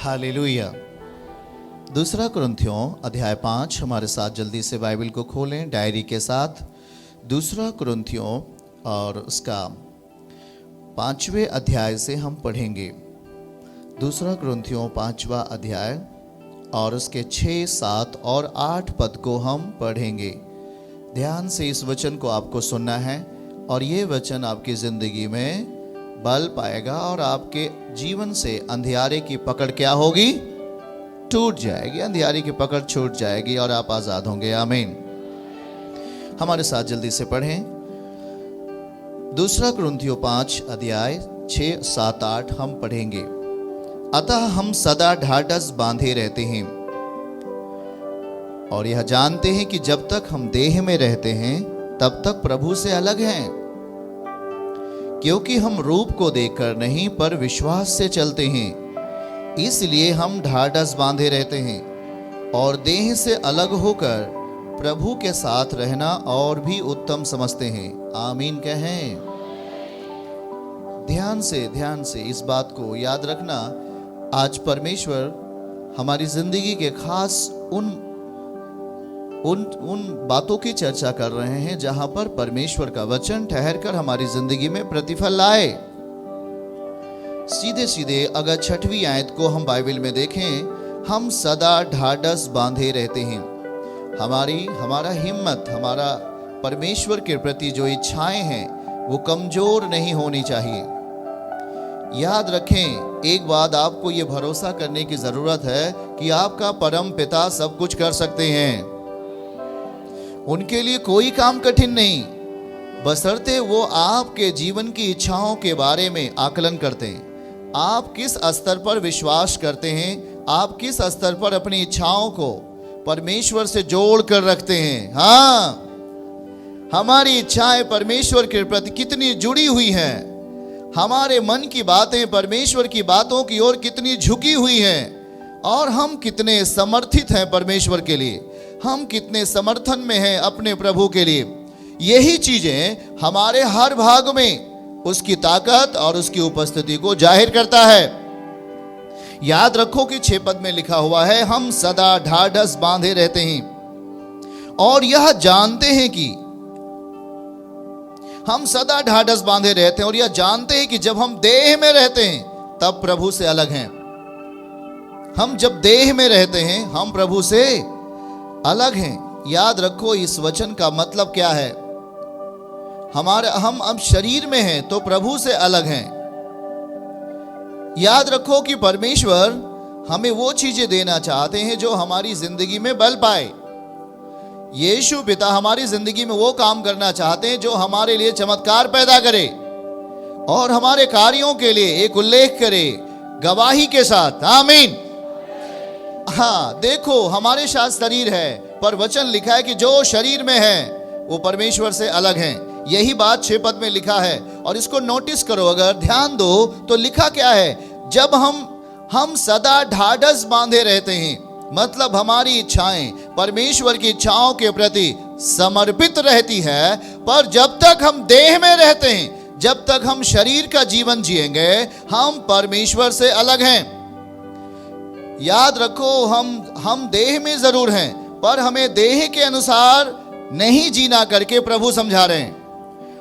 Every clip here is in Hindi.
हालेलुया। दूसरा कुरिन्थियों अध्याय 5, हमारे साथ जल्दी से बाइबल को खोलें डायरी के साथ। दूसरा कुरिन्थियों और उसका 5वें अध्याय से हम पढ़ेंगे। दूसरा कुरिन्थियों 5वां अध्याय और उसके 6, 7 और 8 पद को हम पढ़ेंगे। ध्यान से इस वचन को आपको सुनना है और ये वचन आपकी ज़िंदगी में बल पाएगा और आपके जीवन से अंधियारे की पकड़ क्या होगी? टूट जाएगी। अंधियारे की पकड़ छूट जाएगी और आप आज़ाद होंगे। आमीन। हमारे साथ जल्दी से पढ़ें। दूसरा कुरिन्थियों 5 अध्याय 6, 7, 8 हम पढ़ेंगे। अतः हम सदा ढाढ़स बांधे रहते हैं और यह जानते हैं कि जब तक हम देह में रहते हैं तब तक प्रभु से अलग हैं, क्योंकि हम रूप को देखकर नहीं पर विश्वास से चलते हैं। इसलिए हम ढाढ़स बांधे रहते हैं और देह से अलग होकर प्रभु के साथ रहना और भी उत्तम समझते हैं। आमीन कहें। ध्यान से इस बात को याद रखना। आज परमेश्वर हमारी जिंदगी के खास उन बातों की चर्चा कर रहे हैं जहां पर परमेश्वर का वचन ठहरकर हमारी जिंदगी में प्रतिफल लाए। सीधे अगर 6वीं आयत को हम बाइबल में देखें, हम सदा ढाढ़स बांधे रहते हैं। हमारा हिम्मत, हमारा परमेश्वर के प्रति जो इच्छाएं हैं वो कमजोर नहीं होनी चाहिए। याद रखें, एक बात आपको ये भरोसा करने की जरूरत है कि आपका परम पिता सब कुछ कर सकते हैं। उनके लिए कोई काम कठिन नहीं, बशर्ते वो आपके जीवन की इच्छाओं के बारे में आकलन करते हैं। आप किस स्तर पर विश्वास करते हैं, आप किस स्तर पर अपनी इच्छाओं को परमेश्वर से जोड़ कर रखते हैं। हाँ, हमारी इच्छाएं परमेश्वर के प्रति कितनी जुड़ी हुई हैं, हमारे मन की बातें परमेश्वर की बातों की ओर कितनी झुकी हुई हैं, और हम कितने समर्थित हैं परमेश्वर के लिए, हम कितने समर्थन में हैं अपने प्रभु के लिए। यही चीजें हमारे हर भाग में उसकी ताकत और उसकी उपस्थिति को जाहिर करता है। याद रखो कि 6 पद में लिखा हुआ है, हम सदा ढाढ़स बांधे रहते हैं और यह जानते हैं कि हम सदा ढाढ़स बांधे रहते हैं और यह जानते हैं कि जब हम देह में रहते हैं तब प्रभु से अलग हैं। हम जब देह में रहते हैं हम प्रभु से अलग हैं। याद रखो, इस वचन का मतलब क्या है? हम अब शरीर में हैं तो प्रभु से अलग हैं। याद रखो कि परमेश्वर हमें वो चीजें देना चाहते हैं जो हमारी जिंदगी में बल पाए। यीशु पिता हमारी जिंदगी में वो काम करना चाहते हैं जो हमारे लिए चमत्कार पैदा करे और हमारे कार्यों के लिए एक उल्लेख करे गवाही के साथ। आमीन। हाँ, देखो, हमारे साथ शरीर है पर वचन लिखा है कि जो शरीर में है वो परमेश्वर से अलग हैं। यही बात 6 पद में लिखा है और इसको नोटिस करो, अगर ध्यान दो तो लिखा क्या है? जब हम सदा ढाढ़स बांधे रहते हैं, मतलब हमारी इच्छाएं परमेश्वर की इच्छाओं के प्रति समर्पित रहती है, पर जब तक हम देह में रहते हैं, जब तक हम शरीर का जीवन जिएंगे, हम परमेश्वर से अलग हैं। याद रखो, हम देह में जरूर हैं पर हमें देह के अनुसार नहीं जीना करके प्रभु समझा रहे हैं।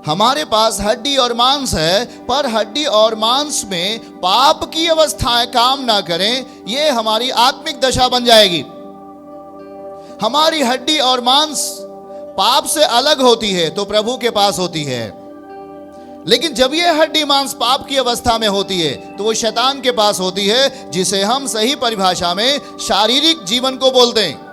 हमारे पास हड्डी और मांस है पर हड्डी और मांस में पाप की अवस्थाएं काम ना करें, ये हमारी आत्मिक दशा बन जाएगी। हमारी हड्डी और मांस पाप से अलग होती है तो प्रभु के पास होती है, लेकिन जब ये हड्डी मांस पाप की अवस्था में होती है तो वो शैतान के पास होती है, जिसे हम सही परिभाषा में शारीरिक जीवन को बोलते हैं।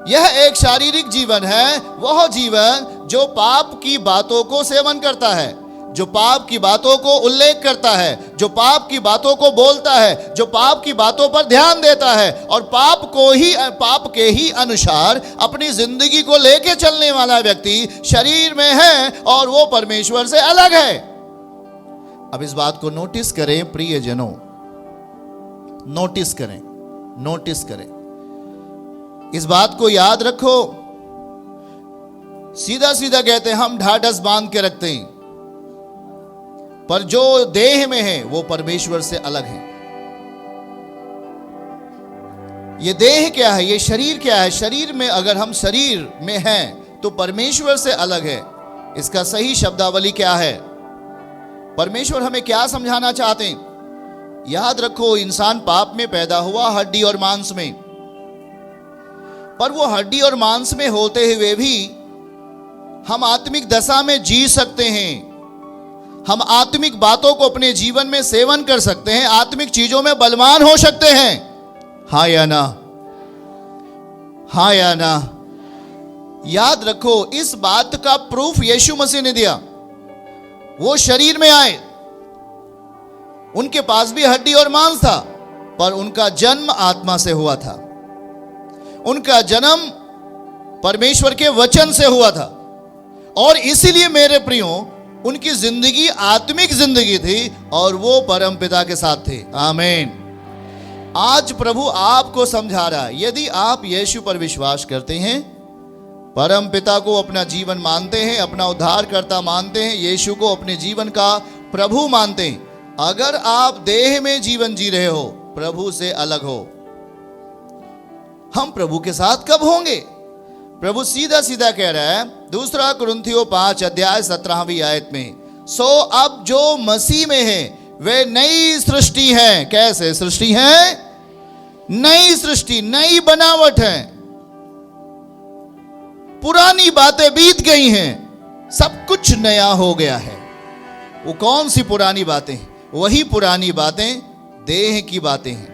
यह एक शारीरिक जीवन है, वह जीवन जो पाप की बातों को सेवन करता है, जो पाप की बातों को उल्लेख करता है, जो पाप की बातों को बोलता है, जो पाप की बातों पर ध्यान देता है और पाप के ही अनुसार अपनी जिंदगी को लेके चलने वाला व्यक्ति शरीर में है और वो परमेश्वर से अलग है। अब इस बात को नोटिस करें प्रियजनों, नोटिस करें, इस बात को याद रखो। सीधा कहते हैं हम ढाढ़स बांध के रखते हैं, पर जो देह में है वो परमेश्वर से अलग है। ये देह क्या है, ये शरीर क्या है। शरीर में अगर हम शरीर में हैं तो परमेश्वर से अलग है। इसका सही शब्दावली क्या है? परमेश्वर हमें क्या समझाना चाहते हैं? याद रखो, इंसान पाप में पैदा हुआ, हड्डी और मांस में। पर वो हड्डी और मांस में होते हुए भी हम आत्मिक दशा में जी सकते हैं। हम आत्मिक बातों को अपने जीवन में सेवन कर सकते हैं, आत्मिक चीजों में बलवान हो सकते हैं। हाँ या ना? हाँ या ना? याद रखो, इस बात का प्रूफ यीशु मसीह ने दिया। वो शरीर में आए, उनके पास भी हड्डी और मांस था, पर उनका जन्म आत्मा से हुआ था। उनका जन्म परमेश्वर के वचन से हुआ था। और इसीलिए मेरे प्रियो, उनकी जिंदगी आत्मिक जिंदगी थी और वो परम पिता के साथ थे। आमीन। आज प्रभु आपको समझा रहा है, यदि आप यीशु पर विश्वास करते हैं, परम पिता को अपना जीवन मानते हैं, अपना उद्धारकर्ता मानते हैं, यीशु को अपने जीवन का प्रभु मानते हैं, अगर आप देह में जीवन जी रहे हो, प्रभु से अलग हो, हम प्रभु के साथ कब होंगे? प्रभु सीधा सीधा कह रहा है, 2 कुरिन्थियों 5 अध्याय 17वीं आयत में, सो अब जो मसीह में है वे नई सृष्टि है। कैसे सृष्टि है? नई सृष्टि, नई बनावट है। पुरानी बातें बीत गई हैं, सब कुछ नया हो गया है। वो कौन सी पुरानी बातें? वही पुरानी बातें देह की बातें हैं,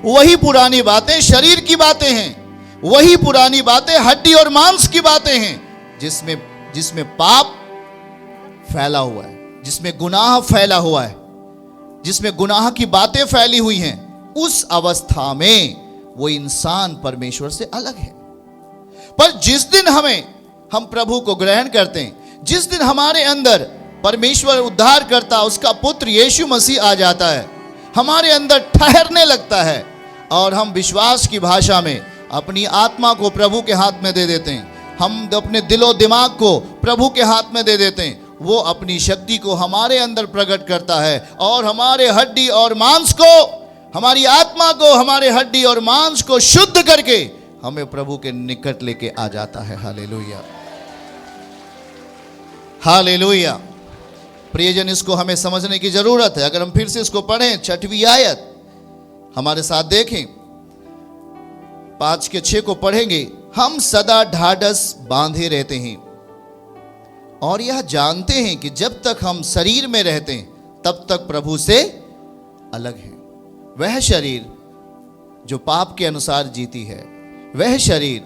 वही पुरानी बातें शरीर की बातें हैं, वही पुरानी बातें हड्डी और मांस की बातें हैं, जिसमें पाप फैला हुआ है, जिसमें गुनाह फैला हुआ है, जिसमें गुनाह की बातें फैली हुई हैं। उस अवस्था में वो इंसान परमेश्वर से अलग है। पर जिस दिन हम प्रभु को ग्रहण करते हैं, जिस दिन हमारे अंदर परमेश्वर उद्धार करता, उसका पुत्र यीशु मसीह आ जाता है, हमारे अंदर ठहरने लगता है और हम विश्वास की भाषा में अपनी आत्मा को प्रभु के हाथ में दे देते हैं, हम अपने दिलो दिमाग को प्रभु के हाथ में दे देते हैं। वो अपनी शक्ति को हमारे अंदर प्रकट करता है और हमारे हड्डी और मांस को, हमारी आत्मा को, हमारे हड्डी और मांस को शुद्ध करके हमें प्रभु के निकट लेके आ जाता है। Hallelujah, hallelujah. प्रियजन, इसको हमें समझने की जरूरत है। अगर हम फिर से इसको पढ़ें, 6वीं आयत हमारे साथ देखें, 5-6 को पढ़ेंगे। हम सदा ढाढ़स बांधे रहते हैं और यह जानते हैं कि जब तक हम शरीर में रहते हैं तब तक प्रभु से अलग हैं। वह शरीर जो पाप के अनुसार जीती है, वह शरीर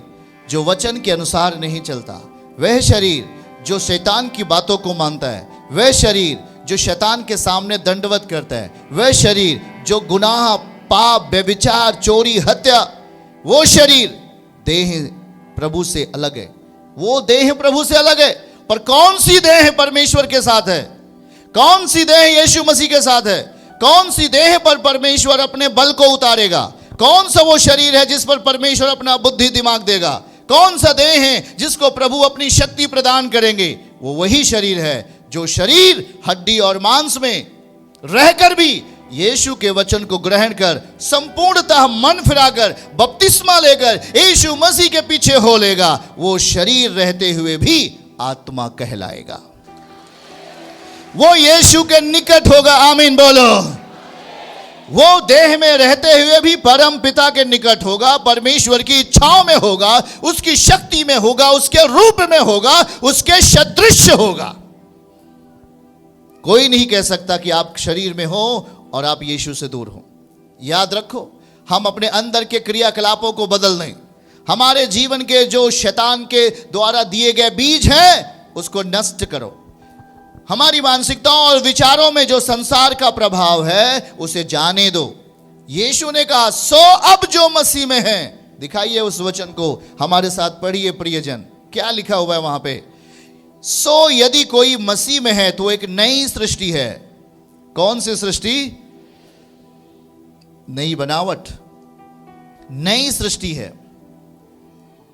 जो वचन के अनुसार नहीं चलता, वह शरीर जो शैतान की बातों को मानता है, वह शरीर जो शैतान के सामने दंडवत करता है, वह शरीर जो गुनाह, पाप, व्यभिचार, चोरी, हत्या, वो शरीर देह प्रभु से अलग है। वो देह प्रभु से अलग है। पर कौन सी देह परमेश्वर के साथ है? कौन सी देह यीशु मसीह के साथ है? कौन सी देह पर परमेश्वर अपने बल को उतारेगा? कौन सा वो शरीर है जिस पर परमेश्वर अपना बुद्धि दिमाग देगा? कौन सा देह है जिसको प्रभु अपनी शक्ति प्रदान करेंगे? वो वही शरीर है जो शरीर हड्डी और मांस में रहकर भी यीशु के वचन को ग्रहण कर, संपूर्णतः मन फिराकर, बपतिस्मा लेकर यीशु मसीह के पीछे हो लेगा। वो शरीर रहते हुए भी आत्मा कहलाएगा। वो यीशु के निकट होगा। आमीन बोलो। वो देह में रहते हुए भी परम पिता के निकट होगा, परमेश्वर की इच्छाओं में होगा, उसकी शक्ति में होगा, उसके रूप में होगा, उसके सदृश होगा। कोई नहीं कह सकता कि आप शरीर में हो और आप यीशु से दूर हो। याद रखो, हम अपने अंदर के क्रियाकलापों को बदल दें। हमारे जीवन के जो शैतान के द्वारा दिए गए बीज हैं उसको नष्ट करो। हमारी मानसिकताओं और विचारों में जो संसार का प्रभाव है उसे जाने दो। यीशु ने कहा, सो अब जो मसीह में है, दिखाइए उस वचन को, हमारे साथ पढ़िए प्रियजन, क्या लिखा हुआ है वहां पे। सो यदि कोई मसीह में है तो एक नई सृष्टि है। कौन सी सृष्टि? नई बनावट, नई सृष्टि है।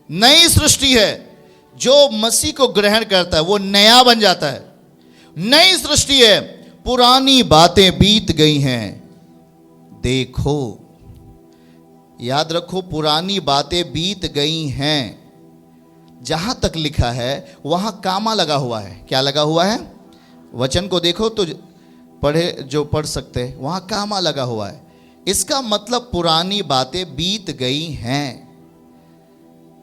नई सृष्टि है। जो मसीह को ग्रहण करता है वो नया बन जाता है। नई सृष्टि है। पुरानी बातें बीत गई हैं, देखो याद रखो, पुरानी बातें बीत गई हैं। जहां तक लिखा है वहां कामा लगा हुआ है। क्या लगा हुआ है? वचन को देखो तो जो पढ़ सकते हैं, वहां कामा लगा हुआ है। इसका मतलब पुरानी बातें बीत गई हैं।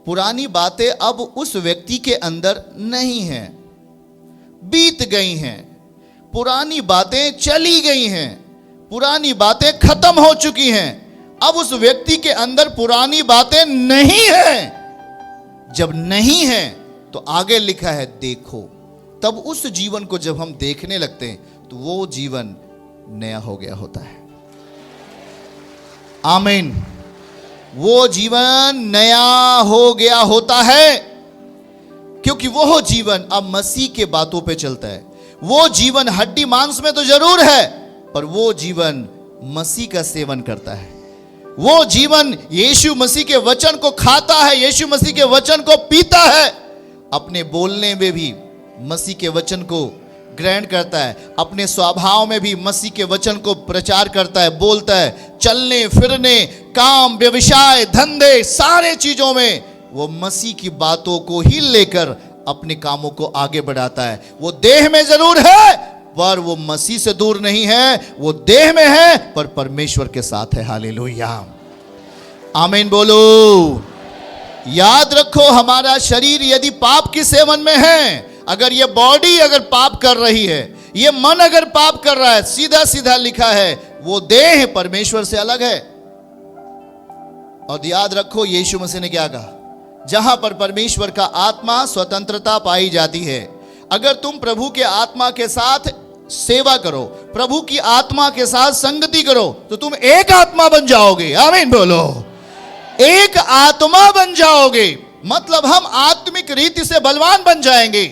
पुरानी बातें अब उस व्यक्ति के अंदर नहीं हैं, बीत गई हैं। पुरानी बातें चली गई हैं, पुरानी बातें खत्म हो चुकी हैं। अब उस व्यक्ति के अंदर पुरानी बातें नहीं हैं। जब नहीं है तो आगे लिखा है देखो। तब उस जीवन को जब हम देखने लगते हैं तो वो जीवन नया हो गया होता है। आमीन। वो जीवन नया हो गया होता है, क्योंकि वो जीवन अब मसीह के बातों पे चलता है। वो जीवन हड्डी मांस में तो जरूर है, पर वो जीवन मसीह का सेवन करता है। वो जीवन यीशु मसीह के वचन को खाता है, यीशु मसीह के वचन को पीता है। अपने बोलने में भी मसीह के वचन को ग्रहण करता है, अपने स्वभाव में भी मसीह के वचन को प्रचार करता है, बोलता है। चलने फिरने, काम, व्यवसाय, धंधे, सारे चीजों में वो मसीह की बातों को ही लेकर अपने कामों को आगे बढ़ाता है। वो देह में जरूर है, पर वो मसीह से दूर नहीं है। वो देह में है, पर परमेश्वर के साथ है। हालेलुया, आमीन बोलो। याद रखो, हमारा शरीर यदि पाप के सेवन में है, अगर ये बॉडी अगर पाप कर रही है, ये मन अगर पाप कर रहा है, सीधा सीधा लिखा है वो देह परमेश्वर से अलग है। और याद रखो, यीशु मसीह ने क्या कहा? जहां पर परमेश्वर का आत्मा स्वतंत्रता पाई जाती है। अगर तुम प्रभु के आत्मा के साथ सेवा करो, प्रभु की आत्मा के साथ संगति करो, तो तुम एक आत्मा बन जाओगे। आमीन बोलो। एक आत्मा बन जाओगे, मतलब हम आत्मिक रीति से बलवान बन जाएंगे।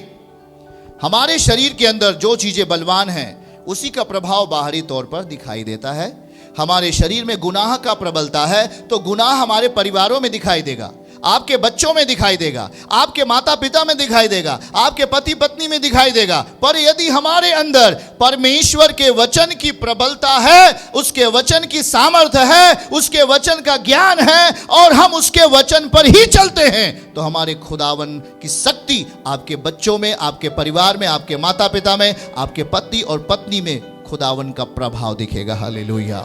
हमारे शरीर के अंदर जो चीजें बलवान हैं, उसी का प्रभाव बाहरी तौर पर दिखाई देता है। हमारे शरीर में गुनाह का प्रबलता है, तो गुनाह हमारे परिवारों में दिखाई देगा, आपके बच्चों में दिखाई देगा, आपके माता पिता में दिखाई देगा, आपके पति पत्नी में दिखाई देगा। पर यदि हमारे अंदर परमेश्वर के वचन की प्रबलता है, उसके वचन की सामर्थ्य है, उसके वचन का ज्ञान है, और हम उसके वचन पर ही चलते हैं, तो हमारे खुदावन की शक्ति आपके बच्चों में, आपके परिवार में, आपके माता पिता में, आपके पति और पत्नी में खुदावन का प्रभाव दिखेगा। हालेलुया,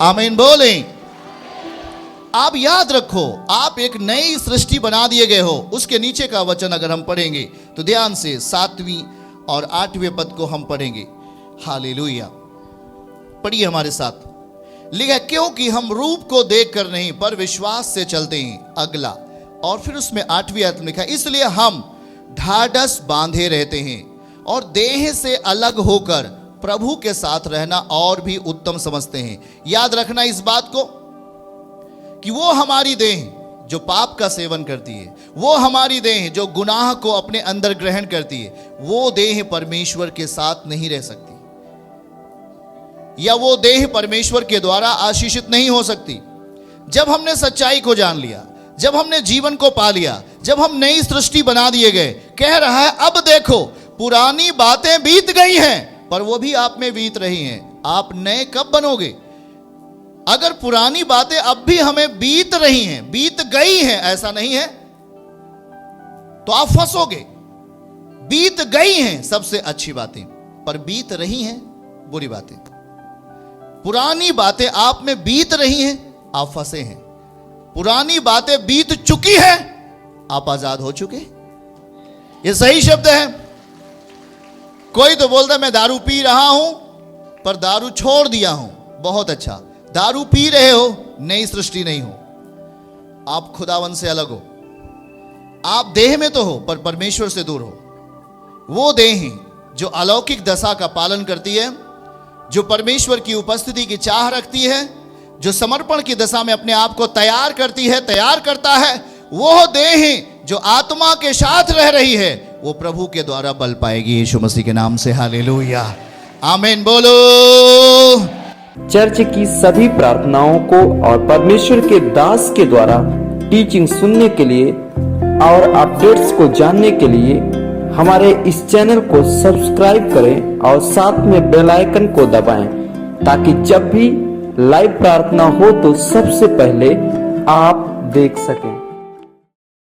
आमीन बोलें। आप याद रखो, आप एक नई सृष्टि बना दिए गए हो। उसके नीचे का वचन अगर हम पढ़ेंगे तो ध्यान से 7वीं और 8वें पद को हम पढ़ेंगे। हालेलुया, पढ़िए हमारे साथ। लिखा, क्योंकि हम रूप को देखकर नहीं पर विश्वास से चलते हैं। अगला, और फिर उसमें 8वीं आयत में लिखा, इसलिए हम ढाढ़स बांधे रहते हैं और देह से अलग होकर प्रभु के साथ रहना और भी उत्तम समझते हैं। याद रखना इस बात को कि वो हमारी देह जो पाप का सेवन करती है, वो हमारी देह जो गुनाह को अपने अंदर ग्रहण करती है, वो देह परमेश्वर के साथ नहीं रह सकती, या वो देह परमेश्वर के द्वारा आशीषित नहीं हो सकती। जब हमने सच्चाई को जान लिया, जब हमने जीवन को पा लिया, जब हम नई सृष्टि बना दिए गए, कह रहा है अब देखो पुरानी बातें बीत गई हैं, पर वो भी आप में बीत रही हैं। आप नए कब बनोगे? अगर पुरानी बातें अब भी हमें बीत रही हैं, बीत गई हैं, ऐसा नहीं है, तो आप फंसोगे। बीत गई हैं सबसे अच्छी बातें, पर बीत रही हैं बुरी बातें। पुरानी बातें आप में बीत रही हैं, आप फंसे हैं। पुरानी बातें बीत चुकी हैं, आप आजाद हो चुके। ये सही शब्द है। कोई तो बोलता मैं दारू पी रहा हूं, पर दारू छोड़ दिया हूं। बहुत अच्छा, दारू पी रहे हो, नई सृष्टि नहीं हो। आप खुदावन से अलग हो। आप देह में तो हो, पर परमेश्वर से दूर हो। वो देह जो अलौकिक दशा का पालन करती है, जो परमेश्वर की उपस्थिति की चाह रखती है, जो समर्पण की दशा में अपने आप को तैयार करती है, तैयार करता है, वो देह जो आत्मा के साथ रह रही है, वो प्रभु के द्वारा बल पाएगी। यीशु मसीह के नाम से हालेलुया, आमीन बोलो। चर्च की सभी प्रार्थनाओं को और परमेश्वर के दास के द्वारा टीचिंग सुनने के लिए और अपडेट्स को जानने के लिए हमारे इस चैनल को सब्सक्राइब करें और साथ में बेल आइकन को दबाएं, ताकि जब भी लाइव प्रार्थना हो तो सबसे पहले आप देख सकें।